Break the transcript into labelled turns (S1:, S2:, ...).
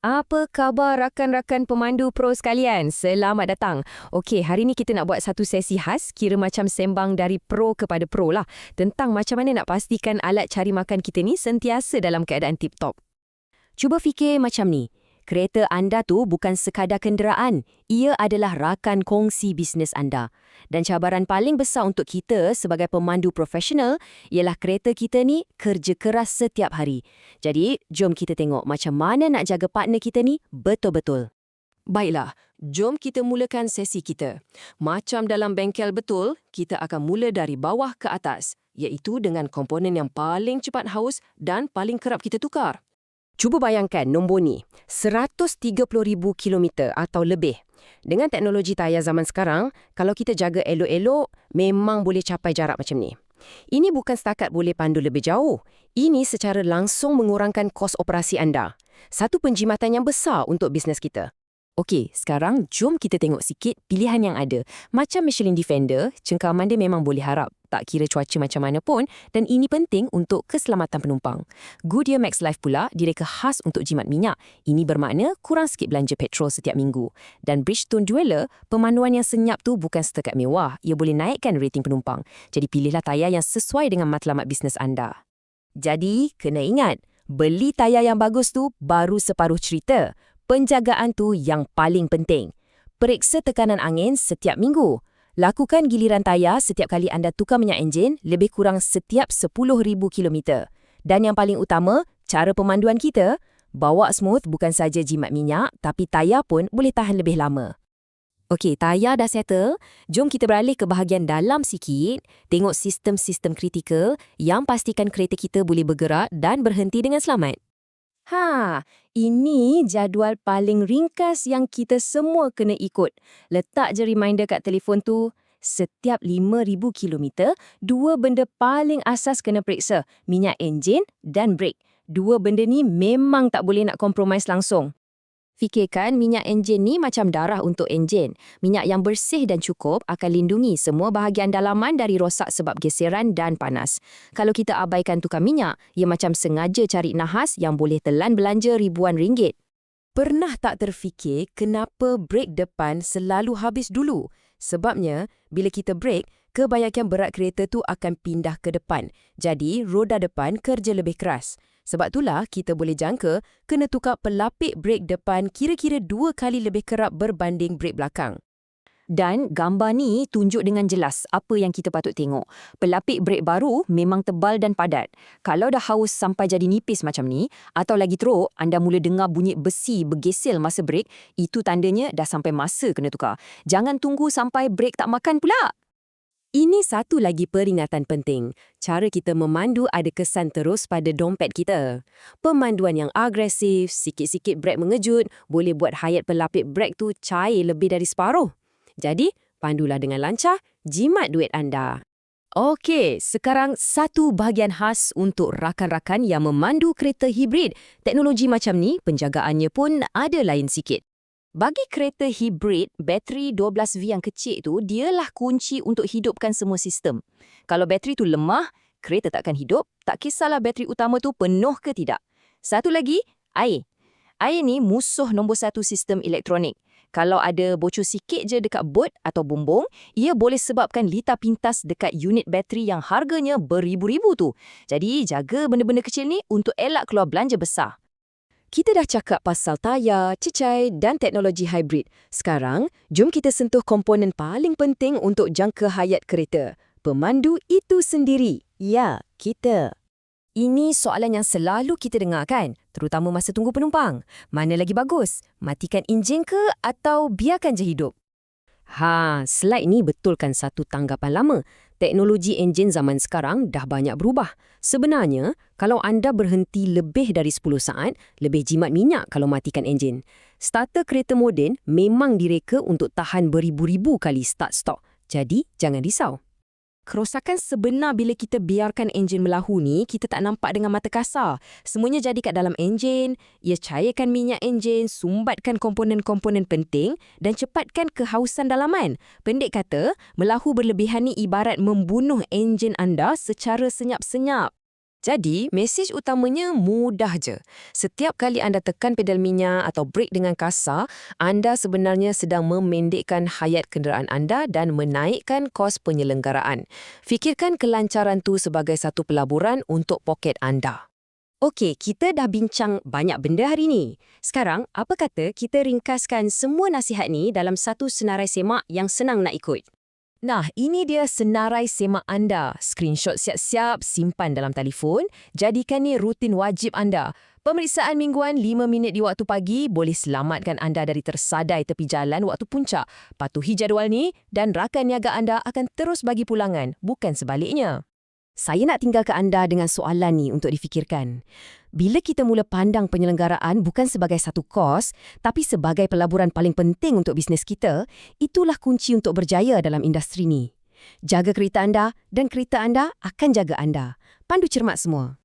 S1: Apa khabar rakan-rakan pemandu pro sekalian? Selamat datang. Okey, hari ni kita nak buat satu sesi khas, kira macam sembang dari pro kepada pro lah, tentang macam mana nak pastikan alat cari makan kita ni sentiasa dalam keadaan tip-top. Cuba fikir macam ni. Kereta anda tu bukan sekadar kenderaan. Ia adalah rakan kongsi bisnes anda. Dan cabaran paling besar untuk kita sebagai pemandu profesional ialah kereta kita ni kerja keras setiap hari. Jadi, jom kita tengok macam mana nak jaga partner kita ni betul-betul. Baiklah, jom kita mulakan sesi kita. Macam dalam bengkel betul, kita akan mula dari bawah ke atas, iaitu dengan komponen yang paling cepat haus dan paling kerap kita tukar. Cuba bayangkan nombor ni, 130,000 kilometer atau lebih. Dengan teknologi tayar zaman sekarang, kalau kita jaga elok-elok, memang boleh capai jarak macam ni. Ini bukan setakat boleh pandu lebih jauh. Ini secara langsung mengurangkan kos operasi anda. Satu penjimatan yang besar untuk bisnes kita. Okey, sekarang jom kita tengok sikit pilihan yang ada. Macam Michelin Defender, cengkaman dia memang boleh harap. Tak kira cuaca macam mana pun, dan ini penting untuk keselamatan penumpang. Goodyear Max Life pula direka khas untuk jimat minyak. Ini bermakna kurang sikit belanja petrol setiap minggu. Dan Bridgestone Dweller, pemanduan yang senyap tu bukan setakat mewah. Ia boleh naikkan rating penumpang. Jadi pilihlah tayar yang sesuai dengan matlamat bisnes anda. Jadi, kena ingat, beli tayar yang bagus tu baru separuh cerita. Penjagaan tu yang paling penting. Periksa tekanan angin setiap minggu. Lakukan giliran tayar setiap kali anda tukar minyak enjin lebih kurang setiap 10,000 kilometer. Dan yang paling utama, cara pemanduan kita, bawa smooth bukan saja jimat minyak, tapi tayar pun boleh tahan lebih lama. Okey, tayar dah settle. Jom kita beralih ke bahagian dalam sikit. Tengok sistem-sistem kritikal yang pastikan kereta kita boleh bergerak dan berhenti dengan selamat. Ini jadual paling ringkas yang kita semua kena ikut. Letak je reminder kat telefon tu. Setiap 5,000 kilometer, dua benda paling asas kena periksa. Minyak enjin dan brek. Dua benda ni memang tak boleh nak compromise langsung. Fikirkan minyak enjin ni macam darah untuk enjin. Minyak yang bersih dan cukup akan lindungi semua bahagian dalaman dari rosak sebab geseran dan panas. Kalau kita abaikan tukar minyak, ia macam sengaja cari nahas yang boleh telan belanja ribuan ringgit. Pernah tak terfikir kenapa brek depan selalu habis dulu? Sebabnya, bila kita brek, kebanyakan berat kereta tu akan pindah ke depan. Jadi, roda depan kerja lebih keras. Sebab itulah kita boleh jangka kena tukar pelapik brek depan kira-kira 2 kali lebih kerap berbanding brek belakang. Dan gambar ni tunjuk dengan jelas apa yang kita patut tengok. Pelapik brek baru memang tebal dan padat. Kalau dah haus sampai jadi nipis macam ni, atau lagi teruk, anda mula dengar bunyi besi bergesel masa brek, itu tandanya dah sampai masa kena tukar. Jangan tunggu sampai brek tak makan pula. Ini satu lagi peringatan penting. Cara kita memandu ada kesan terus pada dompet kita. Pemanduan yang agresif, sikit-sikit brek mengejut, boleh buat hayat pelapik brek tu cair lebih dari separuh. Jadi, pandulah dengan lancar, jimat duit anda. Okey, sekarang satu bahagian khas untuk rakan-rakan yang memandu kereta hibrid. Teknologi macam ni, penjagaannya pun ada lain sikit. Bagi kereta hibrid, bateri 12V yang kecil tu, dialah kunci untuk hidupkan semua sistem. Kalau bateri tu lemah, kereta takkan hidup, tak kisahlah bateri utama tu penuh ke tidak. Satu lagi, air. Air ni musuh nombor satu sistem elektronik. Kalau ada bocor sikit je dekat bot atau bumbung, ia boleh sebabkan litar pintas dekat unit bateri yang harganya beribu-ribu tu. Jadi, jaga benda-benda kecil ni untuk elak keluar belanja besar. Kita dah cakap pasal tayar, cecai dan teknologi hybrid. Sekarang, jom kita sentuh komponen paling penting untuk jangka hayat kereta. Pemandu itu sendiri. Ya, kita. Ini soalan yang selalu kita dengar kan? Terutama masa tunggu penumpang. Mana lagi bagus? Matikan enjin ke atau biarkan je hidup? Slide ni betulkan satu tanggapan lama. Teknologi enjin zaman sekarang dah banyak berubah. Sebenarnya, kalau anda berhenti lebih dari 10 saat, lebih jimat minyak kalau matikan enjin. Starter kereta moden memang direka untuk tahan beribu-ribu kali start-stop. Jadi, jangan risau. Kerosakan sebenar bila kita biarkan enjin melahu ni, kita tak nampak dengan mata kasar. Semuanya jadi kat dalam enjin, ia cairkan minyak enjin, sumbatkan komponen-komponen penting dan cepatkan kehausan dalaman. Pendek kata, melahu berlebihan ni ibarat membunuh enjin anda secara senyap-senyap.
S2: Jadi, mesej utamanya mudah je. Setiap kali anda tekan pedal minyak atau brake dengan kasar, anda sebenarnya sedang memendekkan hayat kenderaan anda dan menaikkan kos penyelenggaraan. Fikirkan kelancaran tu sebagai satu pelaburan untuk poket anda.
S3: Okey, kita dah bincang banyak benda hari ni. Sekarang, apa kata kita ringkaskan semua nasihat ni dalam satu senarai semak yang senang nak ikut?
S1: Nah, ini dia senarai semak anda. Screenshot siap-siap, simpan dalam telefon. Jadikan ni rutin wajib anda. Pemeriksaan mingguan 5 minit di waktu pagi boleh selamatkan anda dari tersadai tepi jalan waktu puncak. Patuhi jadual ni dan rakan niaga anda akan terus bagi pulangan, bukan sebaliknya.
S3: Saya nak tinggalkan anda dengan soalan ni untuk difikirkan. Bila kita mula pandang penyelenggaraan bukan sebagai satu kos, tapi sebagai pelaburan paling penting untuk bisnes kita, itulah kunci untuk berjaya dalam industri ni. Jaga kereta anda dan kereta anda akan jaga anda. Pandu cermat semua.